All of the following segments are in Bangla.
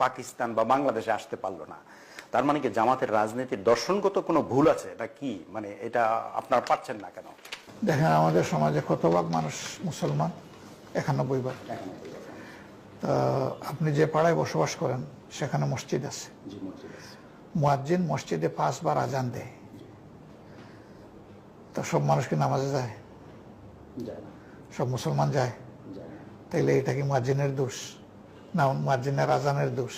পাকিস্তান বা বাংলাদেশে আসতে পারলো না, তার মানে কি জামাতের রাজনীতির দর্শনগত কোনো ভুল আছে? এটা কি মানে এটা আপনারা পাচ্ছেন না কেন? দেখেন, আমাদের সমাজে কত ভাগ মানুষ মুসলমান? 91 ভাগ। তা আপনি যে পাড়ায় বসবাস করেন সেখানে মসজিদ আছে, মুয়াজ্জিন মসজিদে 5 বার আজান দেয়, তা সব মানুষ কি নামাজে যায়? সব মুসলমান যায়? তাইলে এটা কি মুয়াজ্জিনের দোষ না মুয়াজ্জিনের আজানের দোষ?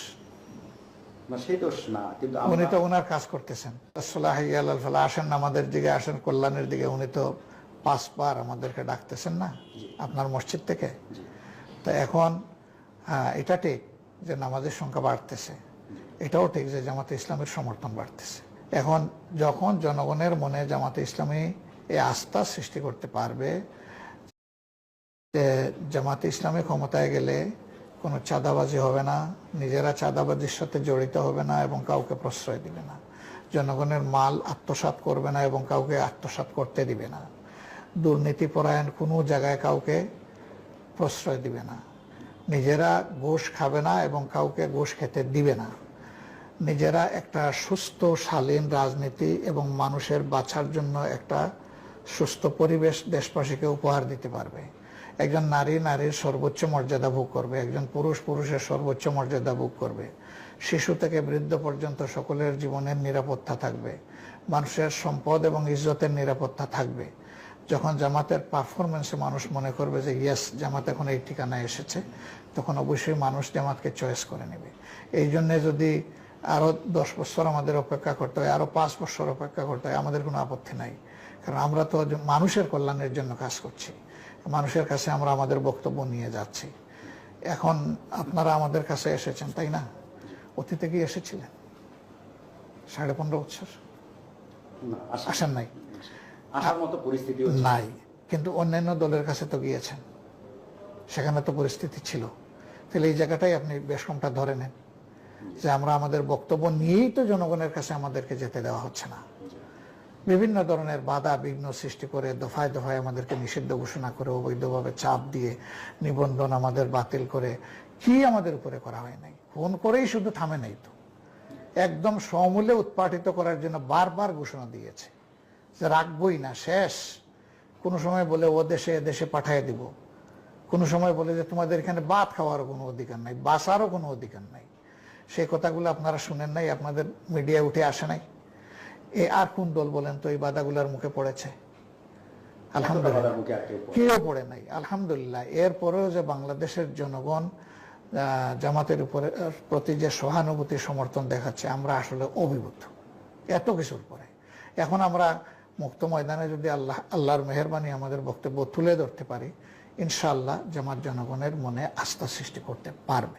উনি তো ওনার কাজ করতেছেন, আসেন আমাদের দিকে, আসেন কল্যাণের দিকে, উনি তো 5 বার আমাদেরকে ডাকতেছেন না আপনার মসজিদ থেকে। তো এখন এটা ঠিক যে নামাজের সংখ্যা বাড়তেছে, এটাও ঠিক যে জামাতে ইসলামের সমর্থন বাড়তেছে। এখন যখন জনগণের মনে জামাতে ইসলামী এই আস্থা সৃষ্টি করতে পারবে যে জামাতে ইসলামী ক্ষমতায় গেলে কোনো চাঁদাবাজি হবে না, নিজেরা চাঁদাবাজির সাথে জড়িত হবে না এবং কাউকে প্রশ্রয় দিবে না, জনগণের মাল আত্মসাৎ করবে না এবং কাউকে আত্মসাৎ করতে দিবে না, দুর্নীতিপরায়ণ কোনো জায়গায় কাউকে প্রশ্রয় দিবে না, নিজেরা ঘুষ খাবে না এবং কাউকে ঘুষ খেতে দিবে না, নিজেরা একটা সুস্থ শালীন রাজনীতি এবং মানুষের বাঁচার জন্য একটা সুস্থ পরিবেশ দেশবাসীকে উপহার দিতে পারবে। একজন নারী নারীর সর্বোচ্চ মর্যাদা ভোগ করবে, একজন পুরুষ পুরুষের সর্বোচ্চ মর্যাদা ভোগ করবে, শিশু থেকে বৃদ্ধ পর্যন্ত সকলের জীবনের নিরাপত্তা থাকবে, মানুষের সম্পদ এবং ইজ্জতের নিরাপত্তা থাকবে। যখন জামাতের পারফরমেন্সে মানুষ মনে করবে যে ইয়েস জামাত এখন এই ঠিকানায় এসেছে, তখন অবশ্যই মানুষ জামাতকে চয়েস করে নেবে। এই জন্যে যদি আরো 10 বছর আমাদের অপেক্ষা করতে হয়, আরো 5 বছর অপেক্ষা করতে হয়, আমাদের কোনো আপত্তি নাই, কারণ আমরা তো মানুষের কল্যাণের জন্য কাজ করছি, মানুষের কাছে আমরা আমাদের বক্তব্য নিয়ে যাচ্ছি। এখন আপনারা আমাদের কাছে এসেছেন, তাই না? অতীতে কি এসেছিলেন? 15.5 বছর আসেন নাই, আসার মতো পরিস্থিতি নাই, কিন্তু অন্যান্য দলের কাছে তো গিয়েছেন, সেখানে তো পরিস্থিতি ছিল। তাহলে এই জায়গাটাই আপনি বেশ কমটা ধরে নেন যে আমরা আমাদের বক্তব্য নিয়েই তো জনগণের কাছে আমাদেরকে যেতে দেওয়া হচ্ছে না, বিভিন্ন ধরনের বাধা বিঘ্ন সৃষ্টি করে দফায় দফায় আমাদেরকে নিষিদ্ধ ঘোষণা করে অবৈধভাবে চাপ দিয়ে নিবন্ধন আমাদের বাতিল করে কি আমাদের উপরে করা হয় নাই? ফোন করেই শুধু থামে নাই তো, একদম সমূলে উৎপাটিত করার জন্য বারবার ঘোষণা দিয়েছে যে রাখবই না, শেষ। কোনো সময় বলে ও দেশে এ দেশে পাঠিয়ে দিব, কোনো সময় বলে যে তোমাদের এখানে ভাত খাওয়ারও কোনো অধিকার নাই, বাঁচারও কোনো অধিকার নাই। সেই কথাগুলো আপনারা শুনেন নাই, আপনাদের মিডিয়া উঠে আসে নাই। আর কোন দল বলেন তো এই বাধাগুলার মুখে পড়েছে? আলহামদুলিল্লাহ কেউ পড়ে নাই, আলহামদুলিল্লাহ। এরপরেও যে বাংলাদেশের জনগণ জামাতের উপরে প্রতি যে সহানুভূতি সমর্থন দেখাচ্ছে, আমরা আসলে অভিভূত এত কিছুর পরে। এখন আমরা মুক্ত ময়দানে যদি আল্লাহর মেহেরবানি আমাদের বক্তব্য তুলে ধরতে পারি, ইনশাআল্লাহ জামাত জনগণের মনে আস্থা সৃষ্টি করতে পারবে।